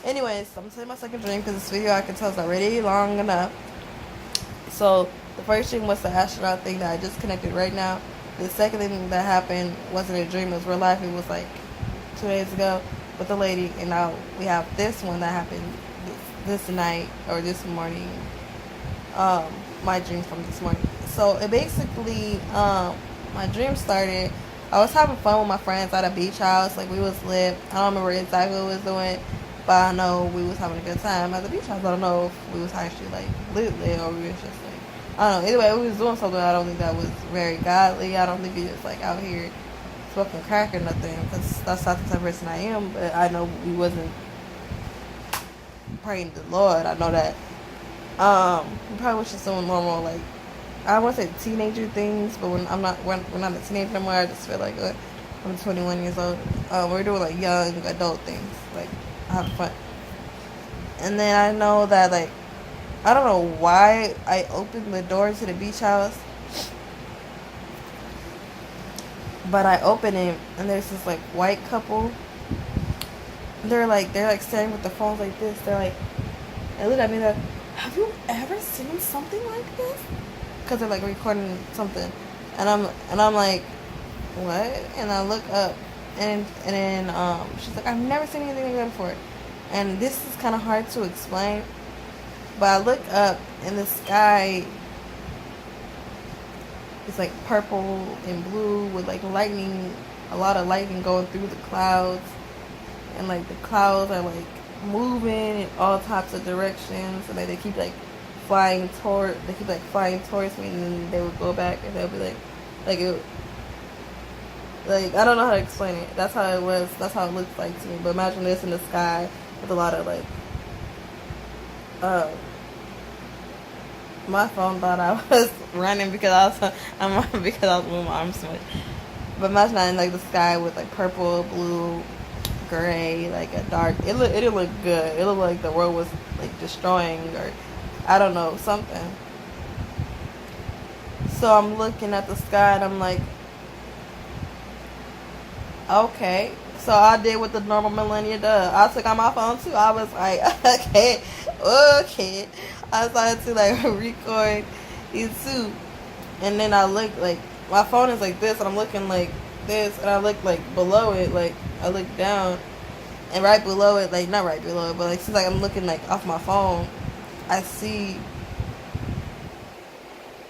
Anyways, I'm telling my second dream because this video I can tell is already long enough. So the first dream was the astronaut thing that I just connected right now. The second thing that happened wasn't a dream; it was real life. It was like 2 days ago with the lady, and now we have this one that happened this night or this morning. My dream from this morning. So it basically, my dream started. I was having fun with my friends at a beach house. Like we was lit. I don't remember exactly what we was doing, but I know we was having a good time at the beach house. I don't know if we was actually like lit or we was just like, I don't know. Either way, we was doing something. I don't think that was very godly. I don't think we was like out here smoking crack or nothing, because that's not the type of person I am. But I know we wasn't praying to the Lord. I know that. We probably was just doing normal, like, I want to say teenager things, but when we're not a teenager anymore. I just feel like I'm 21 years old. We're doing like young adult things, like having fun. And then I know that, like, I don't know why I opened the door to the beach house, but I open it and there's this like white couple. They're like staring with the phones like this. They're like, they look at me. They're, have you ever seen something like this? Because they're like recording something, and I'm like, what? And I look up, and then she's like, I've never seen anything like that before, and this is kind of hard to explain, but I look up and the sky is like purple and blue with like lightning, a lot of lightning going through the clouds, and like the clouds are like moving in all types of directions, and like they keep like flying towards me, and then they would go back, and they'll be it, like I don't know how to explain it. That's how it was. That's how it looks like to me. But imagine this in the sky with a lot of like, my phone thought I was running because because I was moving my arms so much. But imagine that in like the sky with like purple, blue, gray, like a dark. It didn't look good. It looked like the world was like destroying, or I don't know, something. So I'm looking at the sky and I'm like, okay. So I did what the normal millennial does. I took out my phone too. I was like, okay. I started to like record these two, and then I look like my phone is like this, and I'm looking like this, and I look like below it, like I look down, and right below it, like not right below it, but like since like I'm looking like off my phone, I see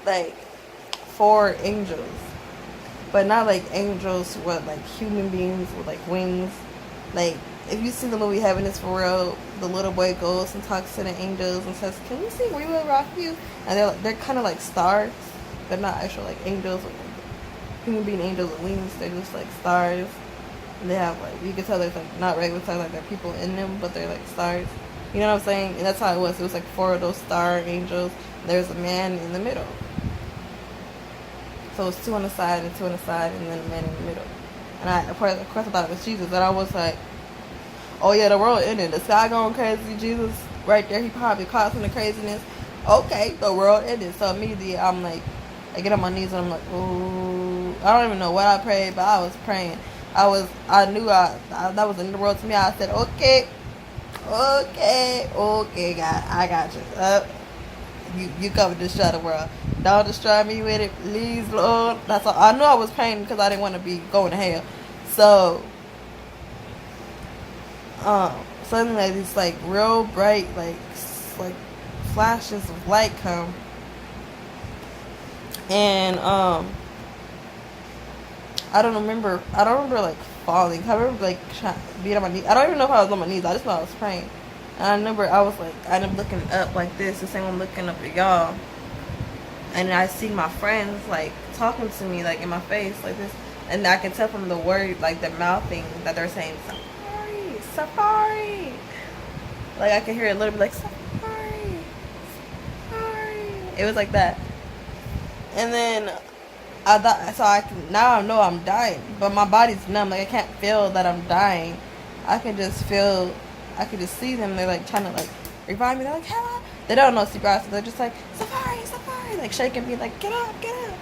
like 4 angels, but not like angels with like human beings with like wings. Like if you see the movie Heaven is for Real, the little boy goes and talks to the angels and says, "Can we sing We Will Rock You?" And they're kind of like stars. They're not actual like angels, or human being angels with wings. They're just like stars. And they have like, you can tell there's like not regular stars, like there are people in them, but they're like stars. You know what I'm saying? And that's how it was. It was like 4 of those star angels. There's a man in the middle. So it's 2 on the side and 2 on the side, and then a man in the middle. And of course I thought it was Jesus. And I was like, oh yeah, the world ended. The sky going crazy. Jesus right there. He probably causing the craziness. Okay, the world ended. So immediately I'm like, I get on my knees and I'm like, ooh. I don't even know what I prayed, but I was praying. I knew that was in the world to me. I said, okay, God, I got you. You come to destroy the world. Don't destroy me with it, please, Lord. That's all. I knew I was praying because I didn't want to be going to hell. So, suddenly like these like real bright like flashes of light come, and I don't remember like falling. I remember like being on my knees. I don't even know if I was on my knees. I just know I was praying. And I remember I was like, I ended up looking up like this, the same I'm looking up at y'all. And I see my friends like talking to me like in my face like this, and I can tell from the word, like the mouthing, that they're saying safari, safari. Like I can hear it a little bit like safari, safari. It was like that. And then I thought, so now I know I'm dying, but my body's numb. Like I can't feel that I'm dying. I can just see them. They're like trying to like revive me. They're like, hello. They don't know super acid. They're just like, safari, safari, like shaking me, like get up, get up.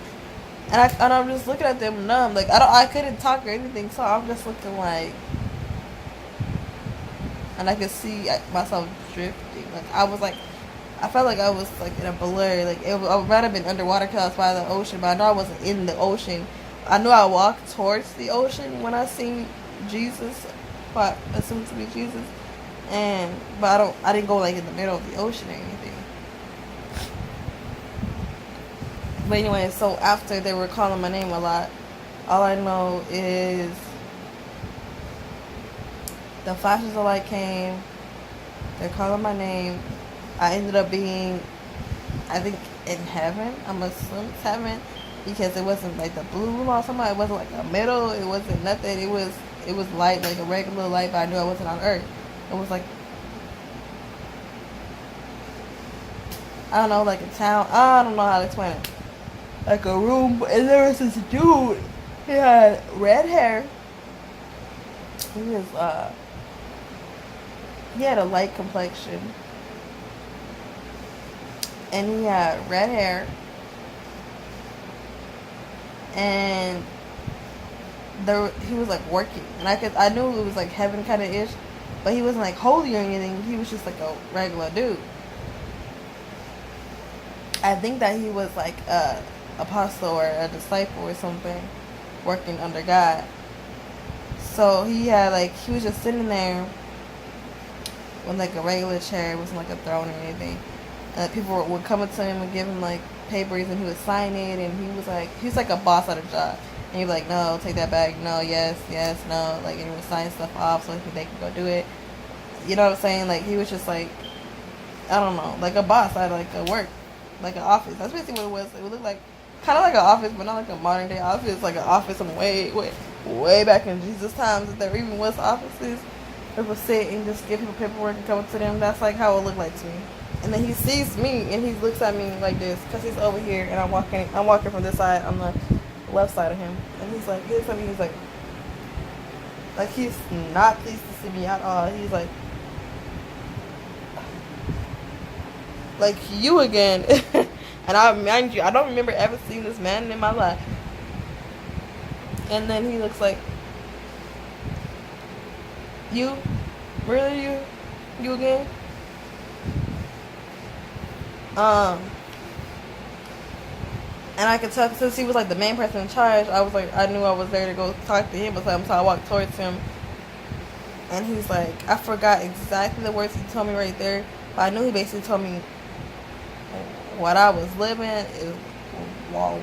And I'm just looking at them numb. Like I couldn't talk or anything, so I'm just looking like, and I could see myself drifting. Like I was like, I felt like I was like in a blur. Like I might have been underwater because I was by the ocean, but I know I wasn't in the ocean. I knew I walked towards the ocean when I seen Jesus, what I assumed to be Jesus, and but I didn't go like in the middle of the ocean or anything. But anyway, so after they were calling my name a lot, all I know is the flashes of light came. They're calling my name. I ended up being, I think, in heaven. I'm assuming it's heaven because it wasn't like the blue room or something. It wasn't like a middle. It wasn't nothing. It was light, like a regular light, but I knew I wasn't on Earth. It was like, I don't know, like a town. I don't know how to explain it. Like a room, and there was this dude. He had red hair. He was he had a light complexion, and he had red hair, and he was like working, and I knew it was like heaven kind of ish, but he wasn't like holy or anything. He was just like a regular dude. I think that he was like a apostle or a disciple or something, working under God. So he was just sitting there with like a regular chair. It wasn't like a throne or anything. And people would come up to him and give him like papers, and he would sign it. And he's like a boss at a job. And he'd be like, no, take that back. No, yes, yes, no. Like, and he would sign stuff off so they can go do it. You know what I'm saying? Like, he was just like, I don't know, like a boss at like a work, like an office. That's basically what it was. It would look like kind of like an office, but not like a modern day office. Like an office in way back in Jesus times, if there even was offices. People sit and just give people paperwork and come up to them. That's like how it looked like to me. And then he sees me and he looks at me like this because he's over here and I'm walking from this side on the left side of him. And he's like, he looks at me, he's like he's not pleased to see me at all. He's like you again. And I mind you, I don't remember ever seeing this man in my life. And then he looks like, you? Really, you? You again? And I could tell, since he was like the main person in charge, I knew I was there to go talk to him, so I walked towards him. And he's like, I forgot exactly the words he told me right there, but I knew he basically told me what I was living is walk.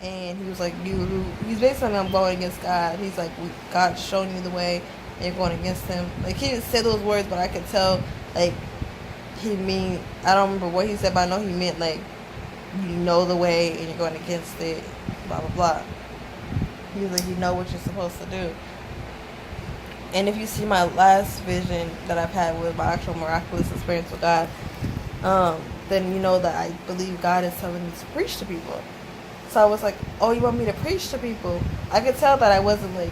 And he was like, he's basically, I'm going against God. He's like, God's showing you the way, and you're going against him. Like, he didn't say those words, but I could tell, like, I don't remember what he said, but I know he meant, like, you know the way, and you're going against it, blah, blah, blah. He was like, you know what you're supposed to do. And if you see my last vision that I've had with my actual miraculous experience with God, then you know that I believe God is telling me to preach to people. So I was like, oh, you want me to preach to people? I could tell that I wasn't, like,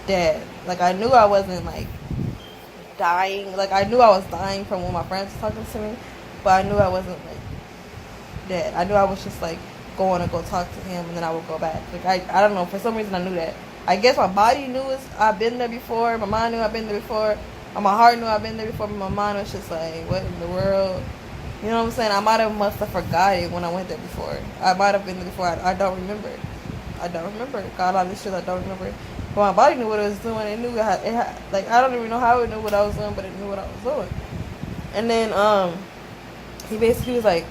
dead. Like, I knew I wasn't, like, dying. Like, I knew I was dying from when my friends were talking to me, but I knew I wasn't, like, dead. I knew I was just, like, going to go talk to him, and then I would go back. Like, I don't know. For some reason, I knew that. I guess my body knew I've been there before. My mind knew I've been there before. Or my heart knew I've been there before, but my mind was just like, what in the world? You know what I'm saying? I must have forgot it when I went there before. I might have been there before. I don't remember. I don't remember. God, all this shit I don't remember. But my body knew what it was doing. It knew like, I don't even know how it knew what I was doing, but it knew what I was doing. And then, he basically was like,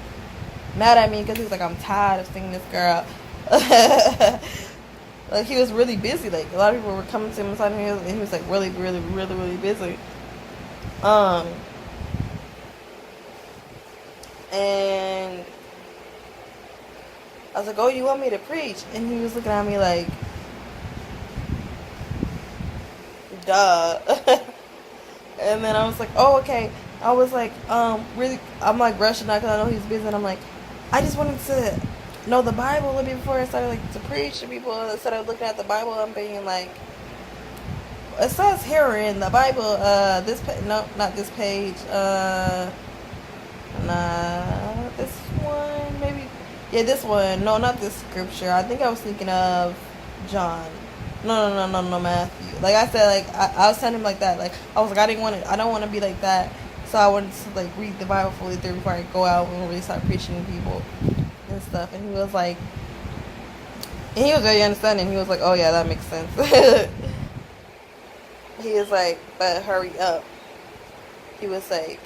mad at me because he was like, I'm tired of seeing this girl. Like, he was really busy. Like, a lot of people were coming to him and talking to him, and he was like really, really, really, really busy. And I was like, oh, you want me to preach? And he was looking at me like, duh. And then I was like, oh, okay. I was like, really, I'm like rushing out because I know he's busy, and I'm like, I just wanted to know the Bible a little bit before I started like to preach to people. Instead of looking at the Bible, I'm being like, it says here in the Bible, no, not this page, nah, this one, maybe, yeah, this one, no, not this scripture. I think I was thinking of John. No, Matthew. Like I said, like I was telling him like that. Like I was like, I don't want to be like that. So I wanted to like read the Bible fully through before I go out and really start preaching to people and stuff. And he was like, and he was very understanding. He was like, oh yeah, that makes sense. He was like, but hurry up. He was like,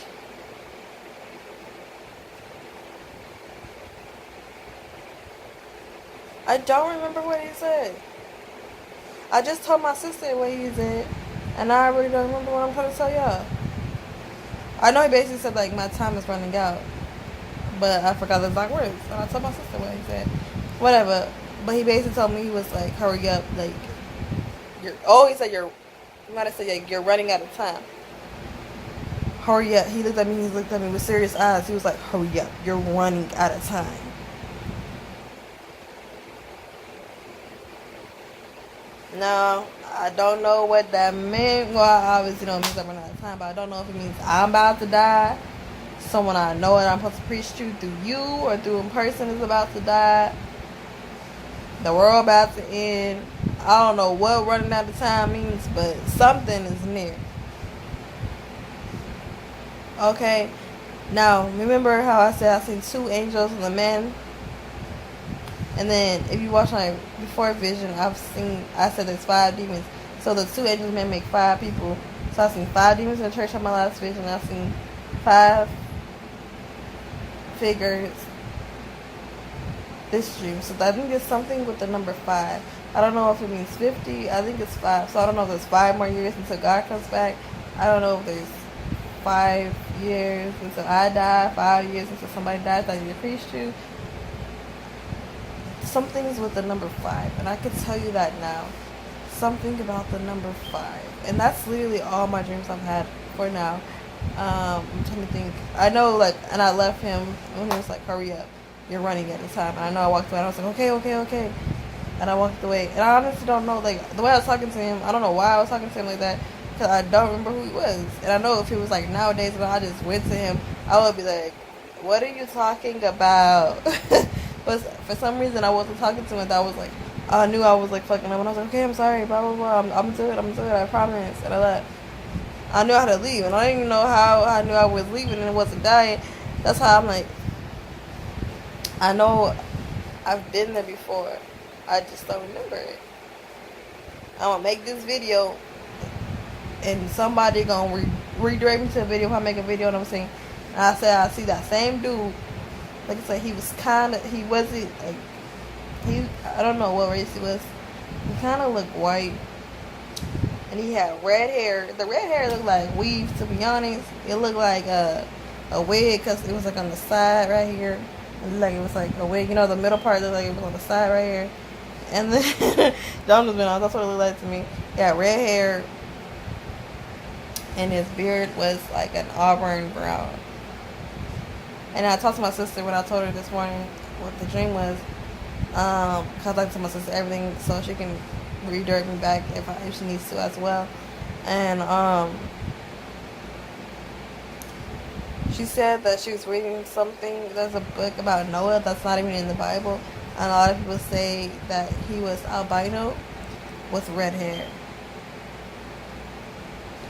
I don't remember what he said. I just told my sister what he said, and I really don't remember what I'm trying to tell y'all. I know he basically said like my time is running out, but I forgot the exact words. And I told my sister what he said. Whatever. But he basically told me, he was like, hurry up, like he said you might have said like, you're running out of time. Hurry up. He looked at me with serious eyes. He was like, hurry up, you're running out of time. No, I don't know what that meant. Well, I obviously don't mean I'm running out of time, but I don't know if it means I'm about to die. Someone I know that I'm supposed to preach to through you or through in person is about to die. The world about to end. I don't know what running out of time means, but something is near. Okay. Now, remember how I said I seen 2 angels and a man? And then if you watch my before vision, I said there's 5 demons. So the 2 angels men make 5 people. So I've seen 5 demons in the church on my last vision. I've seen 5 figures this dream. So I think it's something with the number 5. I don't know if it means 50. I think it's 5. So I don't know if there's 5 more years until God comes back. I don't know if there's 5 years until I die, 5 years until somebody dies that I need to preach to. Something's with the number 5, and I can tell you that now. Something about the number 5, and that's literally all my dreams I've had for now. I'm trying to think. I know, like, and I left him when he was like, "Hurry up, you're running at the time." And I know I walked away. And I was like, "Okay," and I walked away. And I honestly don't know, like, the way I was talking to him. I don't know why I was talking to him like that, because I don't remember who he was. And I know if it was like nowadays, when I just went to him, I would be like, "What are you talking about?" But for some reason, I wasn't talking to him. I was like, I knew I was like fucking up, and I was like, okay, I'm sorry, blah blah blah. I'm good, I promise. And I left. I knew how to leave, and I didn't even know how I knew I was leaving and it wasn't dying. That's how I'm like, I know I've been there before. I just don't remember it. I'm gonna make this video, and somebody gonna redirect me to a video if I make a video. And I'm saying, and I said I see that same dude. Like I said, he wasn't, like, I don't know what race he was. He kind of looked white. And he had red hair. The red hair looked like weave, to be honest. It looked like a wig, because it was like on the side right here. It looked like it was like a wig. You know, the middle part looked like it was on the side right here. And then, don't just be honest, that's what it looked like to me. He had red hair. And his beard was like an auburn brown. And I talked to my sister when I told her this morning what the dream was. Because I told my sister everything so she can redirect me back if she needs to as well. And she said that she was reading something. There's a book about Noah that's not even in the Bible. And a lot of people say that he was albino with red hair.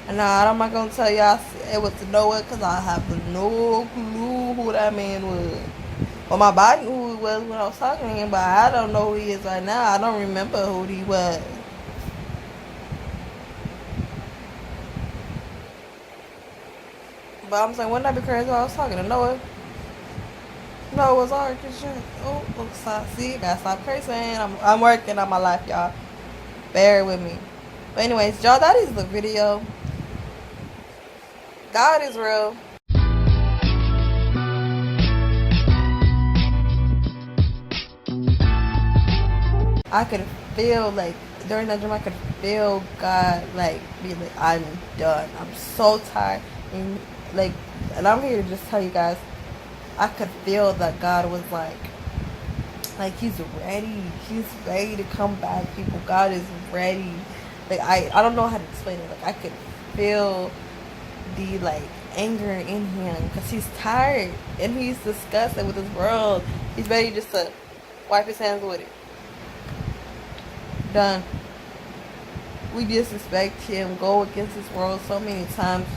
And now I'm not going to tell y'all it was Noah, because I have no clue who that man was. Well, my body knew who he was when I was talking to him, but I don't know who he is right now. I don't remember who he was. But I'm saying, wouldn't that be crazy if I was talking to Noah? Noah was our Christian. Oh, see, gotta stop cursing. I'm working on my life, y'all. Bear with me. But anyways, y'all, that is the video. God is real. I could feel, like, during that dream, I could feel God, like, be like, I'm done. I'm so tired. And, like, and I'm here to just tell you guys, I could feel that God was like he's ready. He's ready to come back, people. God is ready. Like, I don't know how to explain it. Like, I could feel the, like, anger in him, because he's tired and he's disgusted with his world. He's ready just to wipe his hands with it. Done. we disrespect him, go against his word so many times.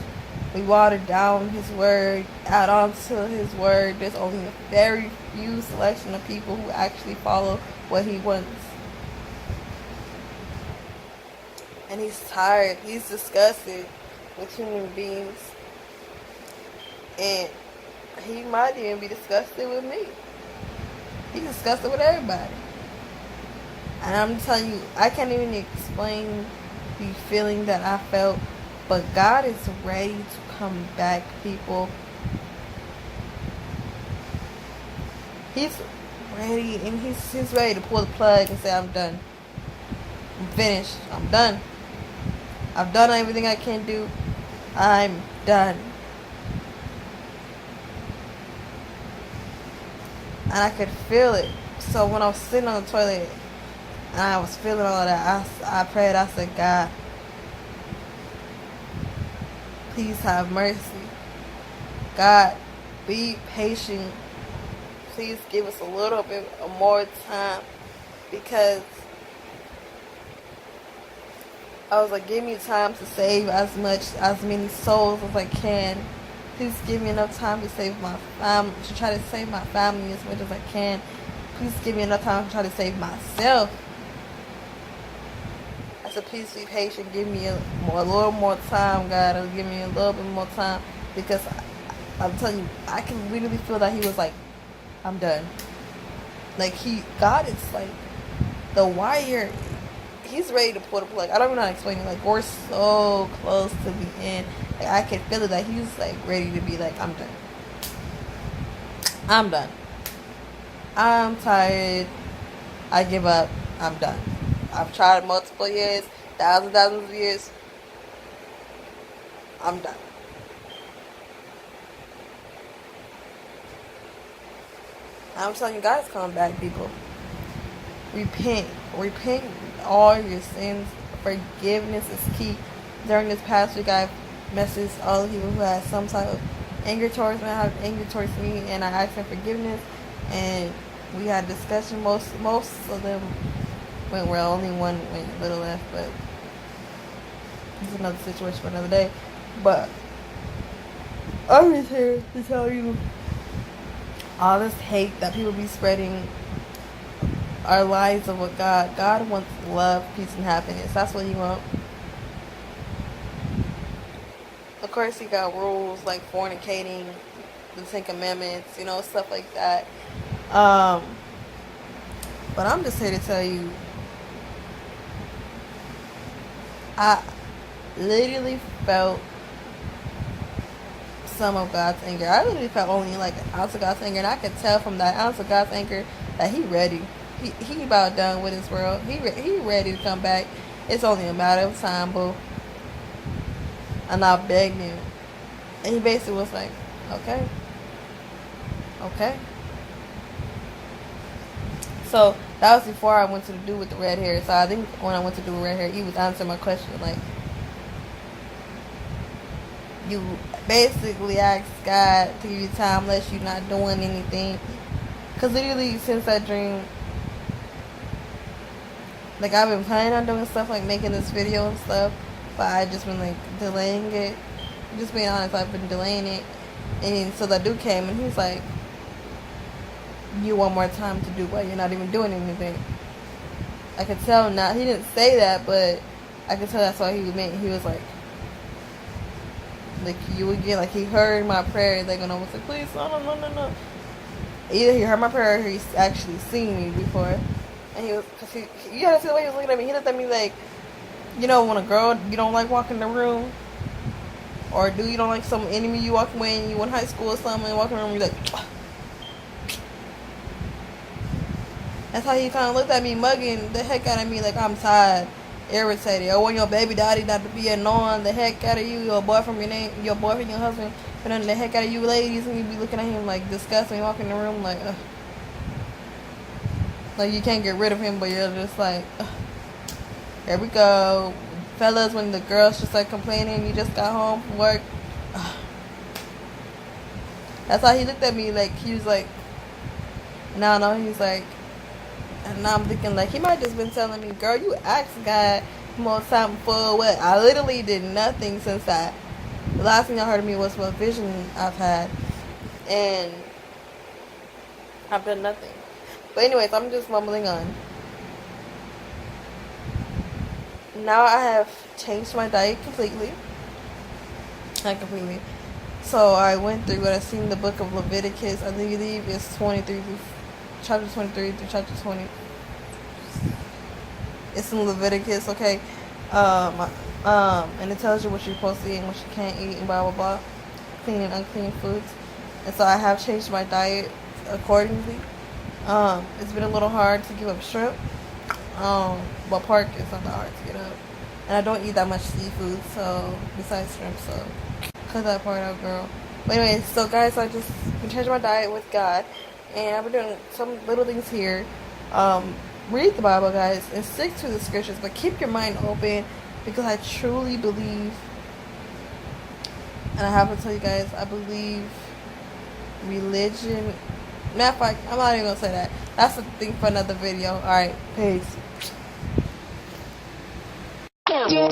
We water down his word, add on to his word. There's only a very few selection of people who actually follow what he wants. And he's tired. He's disgusted with human beings. And he might even be disgusted with me. He's disgusted with everybody. And I'm telling you, I can't even explain the feeling that I felt. But God is ready to come back, people. He's ready, and he's ready to pull the plug and say, I'm done. I'm finished. I'm done. I've done everything I can do. I'm done. And I could feel it. So when I was sitting on the toilet and I was feeling all of that, I prayed. I said, God, please have mercy. God, be patient. Please give us a little bit more time, because I was like, give me time to save as many souls as I can. Please give me enough time to save my family, to try to save my family as much as I can. Please give me enough time to try to save myself. I said, please be patient. Give me a little more time, God. Give me a little bit more time, because I'm telling you, I can literally feel that he was like, I'm done. Like God is like the wire. He's ready to pull the plug. I don't even know how to explain it. Like, we're so close to the end. Like, I can feel it. That he's like ready to be like, I'm done. I'm done. I'm tired. I give up. I'm done. I've tried multiple years, thousands of years. I'm done. I'm telling you, guys, come back, people. Repent all your sins. Forgiveness is key. During this past week, I've messaged all the people who had some type of anger towards me. I have anger towards me, and I asked for forgiveness. And we had a discussion. Most of them went well. Only one went a little left, but it's another situation for another day. But I'm just here to tell you, all this hate that people be spreading are lies of what God wants: love, peace, and happiness. That's what he wants. Of course, he got rules like fornicating, the 10 Commandments, stuff like that. But I'm just here to tell you, I literally felt some of God's anger. I literally felt only like an ounce of God's anger, and I could tell from that ounce of God's anger that he ready. He about done with his world. He ready to come back. It's only a matter of time, boo. And I begged him, and he basically was like, okay. So that was before I went to the dude with the red hair. So I think when I went to do red hair, he was answering my question like, you basically asked God to give you time, unless you're not doing anything. Because literally since that dream, like, I've been planning on doing stuff like making this video and stuff, but I just been like delaying it. Just being honest, I've been delaying it. And so that dude came and he's like, you want more time to do what? You're not even doing anything. I could tell now. He didn't say that, but I could tell that's what he meant. He was like you again, like he heard my prayer, like when I was like, please, no. Either he heard my prayer or he's actually seen me before. And he was, cause you gotta see the way he was looking at me. He looked at me like, when a girl, you don't like walking in the room, or you don't like some enemy you walking with, and you in high school or something, and walking around, you're like, that's how he kind of looked at me, mugging the heck out of me, like I'm tired, irritated. Or when your baby daddy not to be annoying the heck out of you, your boyfriend, your husband, annoying the heck out of you ladies, and you be looking at him like disgusting, walking in the room like, ugh. Like you can't get rid of him, but you're just like, ugh. Here we go. Fellas, when the girls just like complaining, you just got home from work. Ugh. That's how he looked at me, like he was like, no, he's like, and now I'm thinking like he might just been telling me, girl, you asked God more time for what? I literally did nothing since that. The last thing y'all heard of me was what vision I've had, and I've done nothing. But anyways, I'm just mumbling on. Now I have changed my diet completely. Not completely. So I went through what I seen the book of Leviticus. I believe it's 23 through chapter 23 through chapter 20. It's in Leviticus, okay? And it tells you what you're supposed to eat and what you can't eat and blah blah blah, clean and unclean foods. And so I have changed my diet accordingly. It's been a little hard to give up shrimp. But pork is not that hard to get up. And I don't eat that much seafood, so besides shrimp, so cut that part out, girl. But anyway, so guys, I just been changing my diet with God, and I've been doing some little things here. Read the Bible, guys, and stick to the scriptures, but keep your mind open, because I truly believe, and I have to tell you guys, I believe religion. Matter of fact, I'm not even gonna say that. That's a thing for another video. All right, peace. Give